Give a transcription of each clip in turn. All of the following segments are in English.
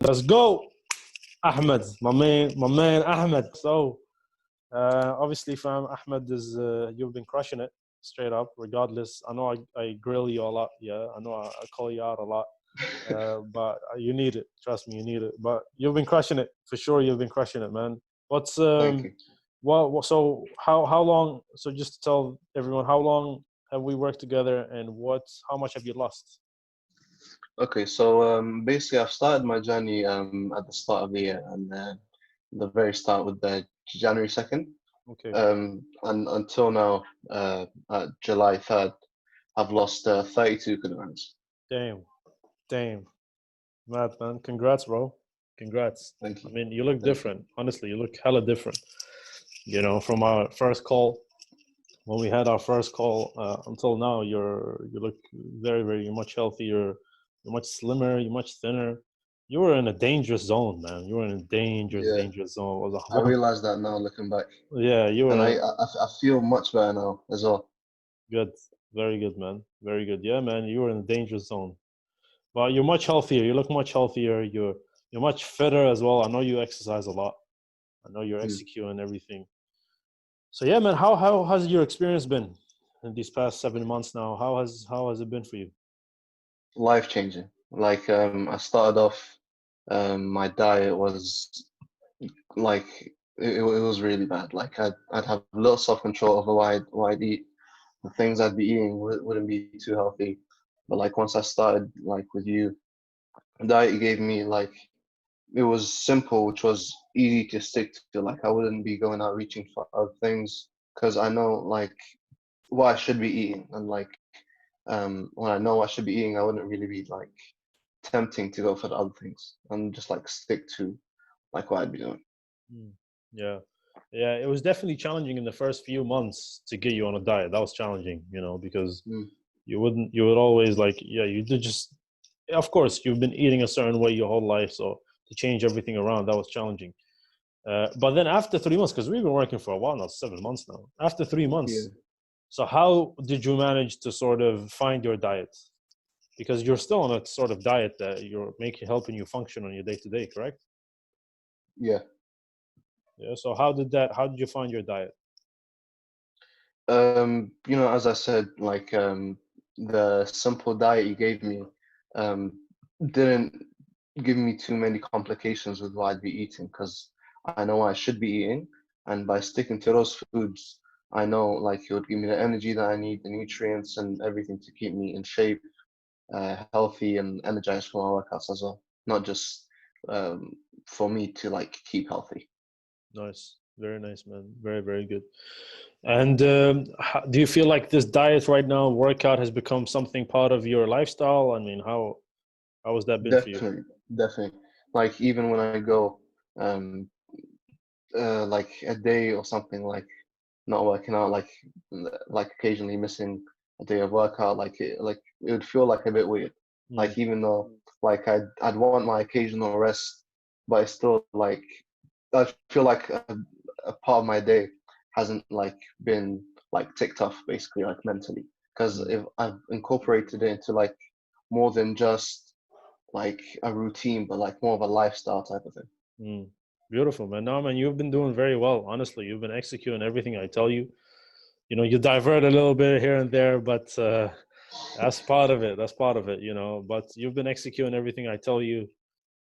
Let's go, Ahmed, my man, Ahmed. So, obviously, fam, Ahmed is you've been crushing it straight up. Regardless, I know I grill you a lot. Yeah, I know I call you out a lot, but you need it. Trust me, you need it. But you've been crushing it for sure. You've been crushing it, man. What's Thank you. so how long? So just to tell everyone, how long have we worked together, and how much have you lost? Okay, so basically, I've started my journey at the start of the year, and the very start with the January 2nd, Okay, and until now, at July 3rd, I've lost 32 kilograms. damn, damn. Mad man, congrats, bro. Congrats. Thank I you. mean, you look Thank you. different. Honestly, you look hella different. You know, from our first call when we had our first call until now, you look very much healthier. You're much slimmer. You're much thinner. You were in a dangerous zone, man. You were in a Yeah, dangerous zone. It was a I one. realize that now looking back, Yeah, you were and in a I feel much better now as well. good, very good, man. Very good. Yeah, man. You were in a dangerous zone. But you're much healthier. You look much healthier. You're much fitter as well. I know you exercise a lot. I know you're Mm. executing everything. So yeah, man, how has your experience been in these past 7 months now? How has it been for you? Life changing. Like I started off, my diet was like it was really bad. Like I'd have little self control over what I'd eat. The things I'd be eating wouldn't be too healthy. But like once I started like with you, the diet you gave me, like it was simple, which was easy to stick to. Like I wouldn't be going out reaching for other things because I know like what I should be eating, and like when I know what I should be eating, I wouldn't really be like tempting to go for the other things and just like stick to like what I'd be doing. Mm. Yeah, yeah, it was definitely challenging in the first few months to get you on a diet. That was challenging, because Mm, you would always like, yeah, you did just, of course, you've been eating a certain way your whole life, so to change everything around, that was challenging. But then after 3 months, because we've been working for a while now, 7 months now. After three yeah. months, so how did you manage to sort of find your diet? Because you're still on a sort of diet that you're making helping you function on your day to day, correct? Yeah. Yeah. So how did you find your diet? As I said, like the simple diet you gave me um, didn't give me too many complications with what I'd be eating because I know what I should be eating, and by sticking to those foods, I know like it would give me the energy that I need, the nutrients, and everything to keep me in shape, healthy, and energized for my workouts as well. Not just um, for me to like keep healthy. Nice. Very nice, man. Very good. And do you feel like this diet right now, workout, has become something part of your lifestyle? I mean, how has that been for you? Definitely, definitely. Like even when I go um like a day or something like not working out like occasionally missing a day of workout it would feel like a bit weird, Mm, like even though like I'd want my occasional rest, but it's still like I feel like a part of my day hasn't like been like ticked off basically like mentally, because mm, if I've incorporated it into like more than just like a routine but like more of a lifestyle type of thing. mm. Beautiful, man. No, man, you've been doing very well. Honestly, you've been executing everything I tell you. You divert a little bit here and there, but that's part of it. That's part of it. But you've been executing everything I tell you,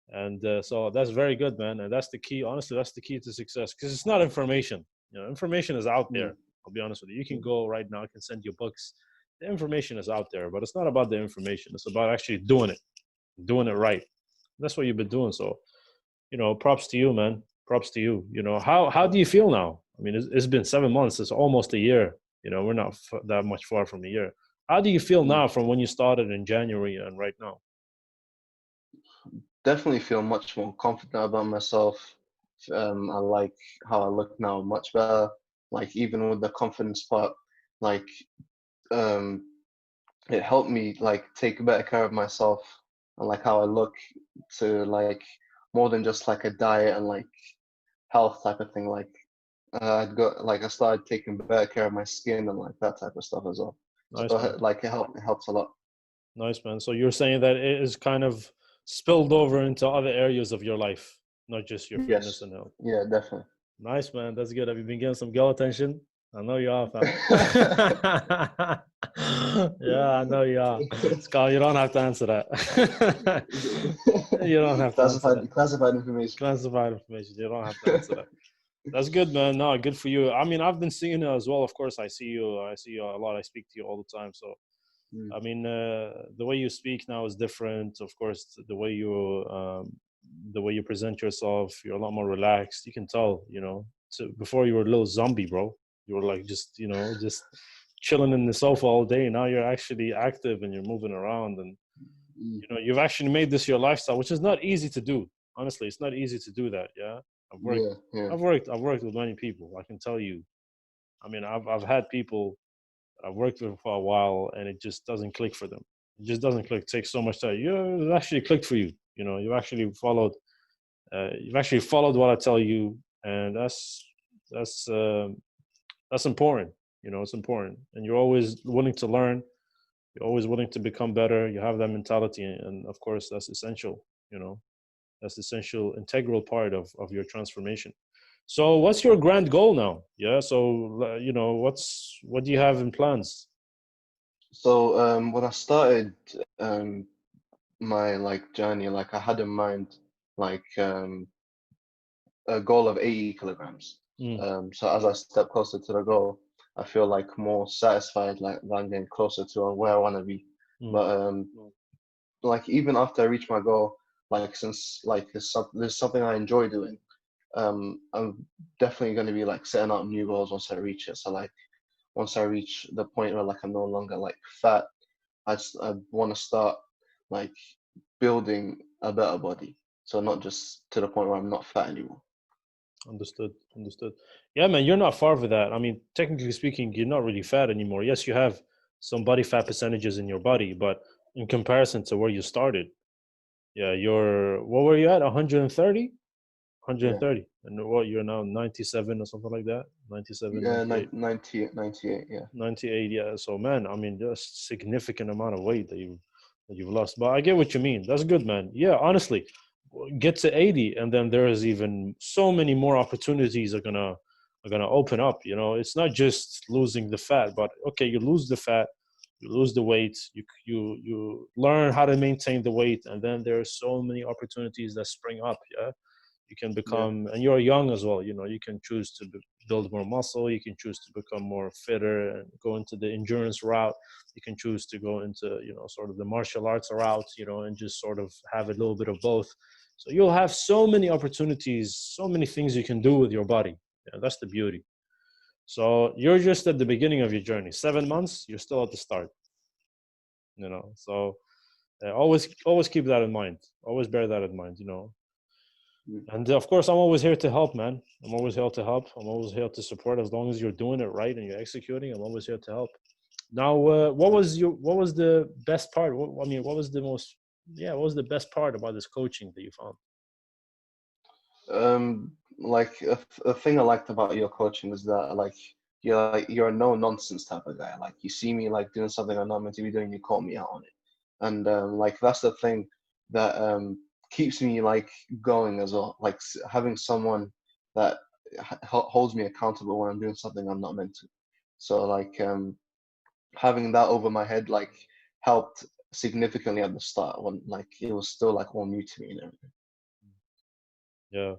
and so that's very good, man. And that's the key. Honestly, that's the key to success because it's not information. Information is out there. Mm, I'll be honest with you. You can mm, go right now. I can send you books. The information is out there, but it's not about the information. It's about actually doing it right. That's what you've been doing. So, props to you, man. Props to you. How do you feel now? I mean, it's been 7 months. It's almost a year. We're not that much far from a year. How do you feel mm. now from when you started in January and right now? Definitely feel much more confident about myself. I like how I look now much better. Like even with the confidence part, like um, it helped me like take better care of myself and like how I look to like more than just like a diet and like health type of thing. Like I started taking better care of my skin and like that type of stuff as well. So Nice, man. like it helps a lot. Nice, man. So you're saying that it is kind of spilled over into other areas of your life, not just your fitness Yes. and health. Yeah, definitely. Nice, man. That's good. Have you been getting some girl attention? I know you are, fam. Yeah, I know you are. Scott, you don't have to answer that. You don't have to answer that. Classified information. Classified information. You don't have to answer that. That's good, man. No, good for you. I mean, I've been seeing it as well. Of course, I see you. I see you a lot. I speak to you all the time. So, Mm. I mean, the way you speak now is different. Of course, the way you present yourself, you're a lot more relaxed. You can tell, you know. So before you were a little zombie, bro. You were like just, you know, just chilling in the sofa all day. Now you're actually active and you're moving around, and Mm. you know, you've actually made this your lifestyle, which is not easy to do. Honestly, it's not easy to do that. Yeah, I've worked, Yeah, yeah, I've worked with many people. I can tell you. I mean, I've had people I've worked with for a while, and it just doesn't click for them. It just doesn't click. It takes so much time. You It actually clicked for you. You know, you've actually followed what I tell you, and that's uh, that's important. You know, it's important, and you're always willing to learn. You're always willing to become better. You have that mentality, and of course, that's essential. You know, that's essential, integral part of your transformation. So, what's your grand goal now? Yeah. So, you know, what do you have in plans? So when I started my like journey, like I had in mind like a goal of 80 kilograms. Mm, So as I step closer to the goal, I feel like more satisfied, like that I'm getting closer to where I want to be. mm, But like even after I reach my goal, like since like there's something I enjoy doing, I'm definitely going to be like setting up new goals once I reach it. So like once I reach the point where like I'm no longer like fat, I want to start like building a better body. So not just to the point where I'm not fat anymore. understood. Understood. Yeah, man, you're not far for that. I mean, technically speaking, you're not really fat anymore. Yes, you have some body fat percentages in your body, but in comparison to where you started, yeah, you're what were you at? 130? Yeah. 130. And what you're now 97 or something like that? 97, Yeah, 98. 98, yeah. 98, yeah. So man, I mean, just significant amount of weight that you've lost. But I get what you mean. That's good, man. Yeah, honestly, get to 80, and then there is even so many more opportunities are gonna open up. You know, it's not just losing the fat, but okay, you lose the fat, you lose the weight, you learn how to maintain the weight, and then there are so many opportunities that spring up. Yeah, you can Yeah. become, and you're young as well, you know, you can choose to build more muscle, you can choose to become more fitter and go into the endurance route, you can choose to go into, you know, sort of the martial arts route, you know, and just sort of have a little bit of both. So you'll have so many opportunities, so many things you can do with your body. Yeah, that's the beauty. So you're just at the beginning of your journey. 7 months, you're still at the start, you know. So always keep that in mind, always bear that in mind, you know. Mm. And of course, I'm always here to help, man. I'm always here to help. I'm always here to support. As long as you're doing it right and you're executing, I'm always here to help. Now, what was the best part? I mean, what was the most, yeah, what was the best part about this coaching that you found? Like a thing I liked about your coaching is that you're a no nonsense type of guy. Like you see me like doing something I'm not meant to be doing, you call me out on it, and like that's the thing that keeps me like going as well. Like having someone that holds me accountable when I'm doing something I'm not meant to. So like having that over my head like helped significantly at the start when like it was still like all new to me and everything. Yeah,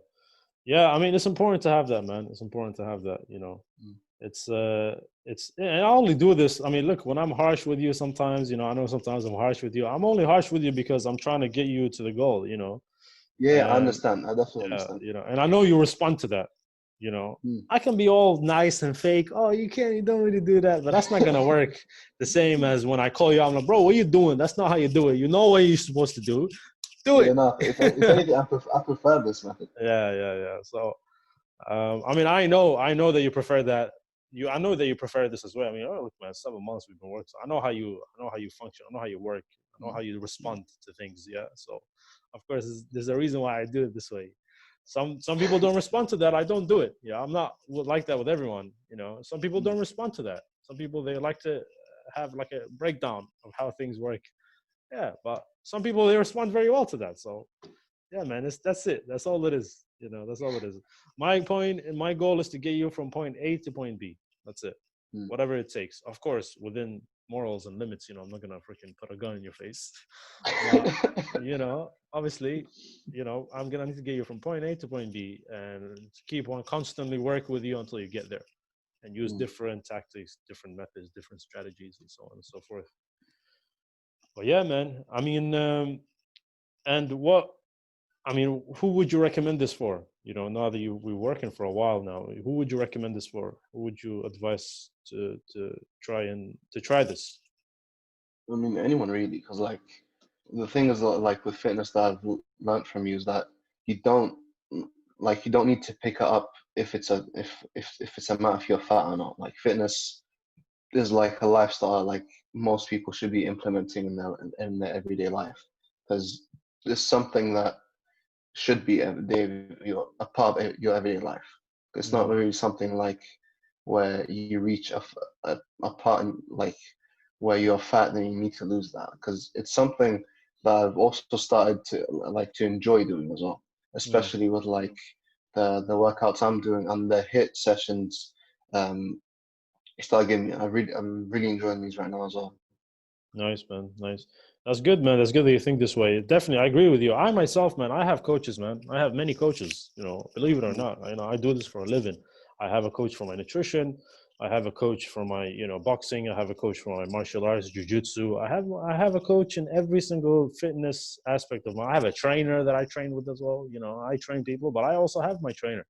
yeah. I mean, it's important to have that, man. It's important to have that. You know, Mm. and I only do this. I mean, look, when I'm harsh with you, sometimes, you know, I know sometimes I'm harsh with you. I'm only harsh with you because I'm trying to get you to the goal. You know, Yeah, I and understand. I definitely yeah, understand. you know, and I know you respond to that. You know, Mm. I can be all nice and fake. Oh, you don't really do that, but that's not gonna work the same as when I call you out. I'm like, bro, what are you doing? That's not how you do it. You know what you're supposed to do. Do Yeah, it. no. If anything, I prefer this method. Yeah, yeah, yeah. So, I mean, I know that you prefer that. I know that you prefer this as well. I mean, oh, look, man, 7 months we've been working. So I know how you function. I know how you work. I know Mm. how you Mm. respond to things. Yeah. So, of course, there's a reason why I do it this way. Some people don't respond to that. I don't do it. Yeah, I'm not like that with everyone. You know, some people Mm. don't respond to that. Some people they like to have like a breakdown of how things work. Yeah, but some people they respond very well to that. So yeah, man, that's it. That's all it is. You know, that's all it is. My point and my goal is to get you from point A to point B. That's it. Mm. Whatever it takes. Of course, within morals and limits. You know, I'm not gonna freaking put a gun in your face. But you know, obviously, you know, I'm gonna need to get you from point A to point B and keep on constantly work with you until you get there. And use Mm. different tactics, different methods, different strategies, and so on and so forth. But yeah, man. I mean, and what I mean, who would you recommend this for? You know, now that we're working for a while now, who would you recommend this for? Who would you advise to try this? I mean, anyone really, because like the thing is that, like with fitness that I've learned from you is that you don't you don't need to pick it up if it's a if it's a matter if you're fat or not. Like fitness is like a lifestyle like most people should be implementing in their everyday life because it's something that should be a part of your everyday life. It's not Mm-hmm. really something like where you reach a part in, like where you're fat and you need to lose that because it's something that I've also started to enjoy doing as well, Mm. especially with like the workouts I'm doing and the hit sessions. Um, it started getting me. I'm really enjoying these right now as well. Nice, man. Nice. That's good, man. That's good that you think this way. Definitely, I agree with you. I myself, man, I have coaches, man. I have many coaches. You know, believe it or Mm, not, you know, I do this for a living. I have a coach for my nutrition. I have a coach for my, you know, boxing. I have a coach for my martial arts, jujitsu. I have a coach in every single fitness aspect of my. I have a trainer that I train with as well. You know, I train people, but I also have my trainer.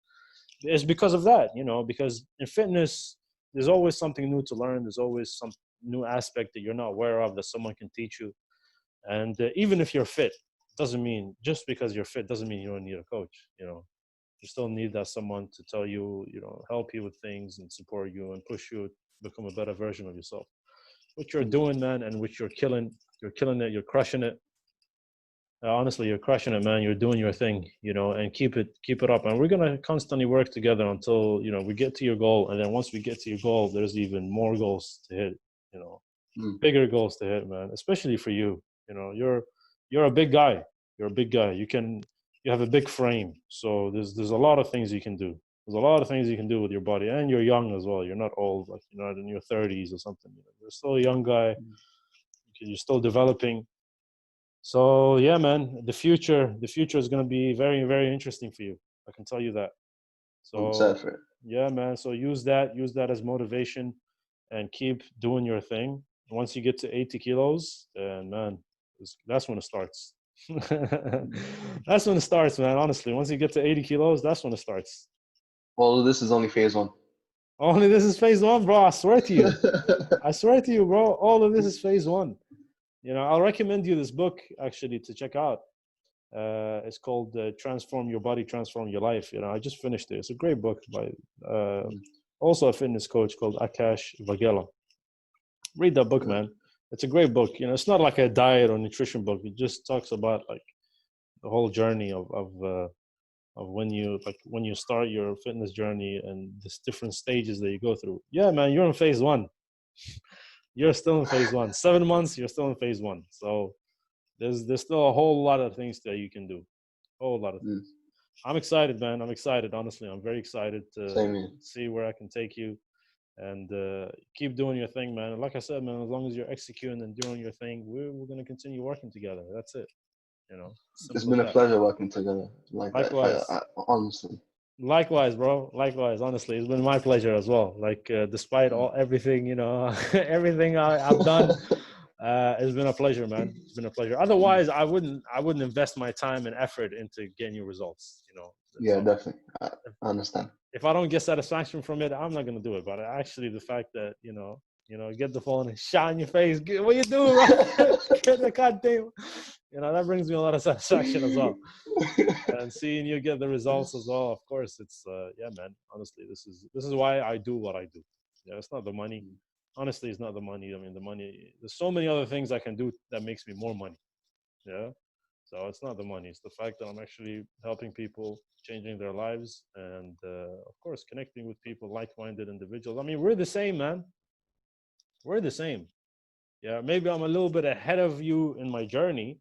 It's because of that, you know, because in fitness, there's always something new to learn. There's always some new aspect that you're not aware of that someone can teach you. And even if you're fit, doesn't mean just because you're fit doesn't mean you don't need a coach. You know, you still need that someone to tell you, you know, help you with things and support you and push you to become a better version of yourself. What you're mm. doing, man, and which you're killing it, you're crushing it. Honestly, you're crushing it, man. You're doing your thing, you know, and keep it up. And we're gonna constantly work together until you know we get to your goal. And then once we get to your goal, there's even more goals to hit. You know, Mm. bigger goals to hit, man. Especially for you. You know, you're a big guy. You're a big guy. You have a big frame. So there's a lot of things you can do. There's a lot of things you can do with your body, and you're young as well. You're not old, like you're not in your 30s or something. You know, you're still a young guy. You're still developing. So yeah, man, the future is gonna be very, very interesting for you. I can tell you that. I'm excited So for it. yeah, man. So use that as motivation, and keep doing your thing. Once you get to 80 kilos, then man, that's when it starts. That's when it starts, man. Honestly, once you get to 80 kilos, that's when it starts. All of this is only phase one. Only this is phase one, bro. I swear to you. I swear to you, bro. All of this is phase one. You know, I'll recommend you this book actually to check out. It's called "Transform Your Body, Transform Your Life." You know, I just finished it. It's a great book by uh, also a fitness coach called Akash Vagela. Read that book, Yeah. man. It's a great book. You know, it's not like a diet or nutrition book. It just talks about like the whole journey of when you start your fitness journey and this different stages that you go through. Yeah, man, you're in phase one. You're still in phase one. 7 months, you're still in phase one. So there's still a whole lot of things that you can do. A whole lot of Mm. things. I'm excited, man. I'm excited. Honestly, I'm very excited to Same here. see where I can take you and keep doing your thing, man. And like I said, man, as long as you're executing and doing your thing, we're gonna continue working together. That's it. You know, It's simple as been a that. pleasure working together. Like that, if Likewise. honestly. Likewise, bro. Likewise, honestly, it's been my pleasure as well. Like, despite Mm. all everything, you know, everything I've done, it's been a pleasure, man. It's been a pleasure. Mm. Otherwise, I wouldn't invest my time and effort into getting you results. You know, Yeah, so definitely. I understand. if I don't get satisfaction from it, I'm not gonna do it. But actually, the fact that get the phone and shot in your face, what you doing, bro? Get the goddamn, that brings me a lot of satisfaction as well. And seeing you get the results as well, of course, it's yeah, man. Honestly, this is why I do what I do. Yeah, it's not the money. Honestly, it's not the money. I mean, the money. There's so many other things I can do that makes me more money. Yeah. So it's not the money. It's the fact that I'm actually helping people, changing their lives, and of course, connecting with people, like-minded individuals. I mean, we're the same, man. We're the same. Yeah, maybe I'm a little bit ahead of you in my journey,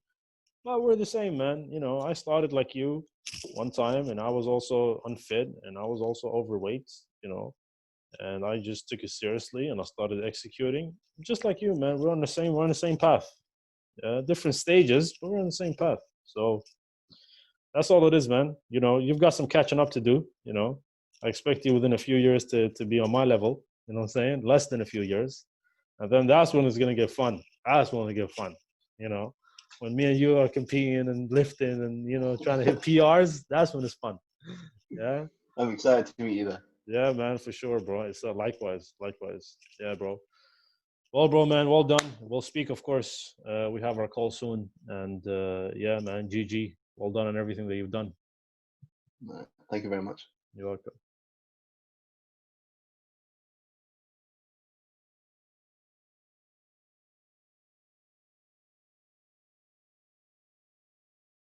but we're the same, man. You know, I started like you one time, and I was also unfit, and I was also overweight. You know, and I just took it seriously, and I started executing, just like you, man. We're on the same path. Different stages, but we're on the same path. So that's all it is, man. You know, you've got some catching up to do. You know, I expect you within a few years to be on my level. You know what I'm saying? Less than a few years, and then that's when it's gonna get fun. That's when it get fun. You know, when me and you are competing and lifting and trying to hit PRs, that's when it's fun. Yeah, I'm excited to meet you there. yeah, man, for sure, bro. It's likewise, likewise. Yeah, bro. Well, bro, man, well done. We'll speak, of course. We have our call soon, and yeah, man, GG. Well done on everything that you've done. Thank you very much. You're welcome.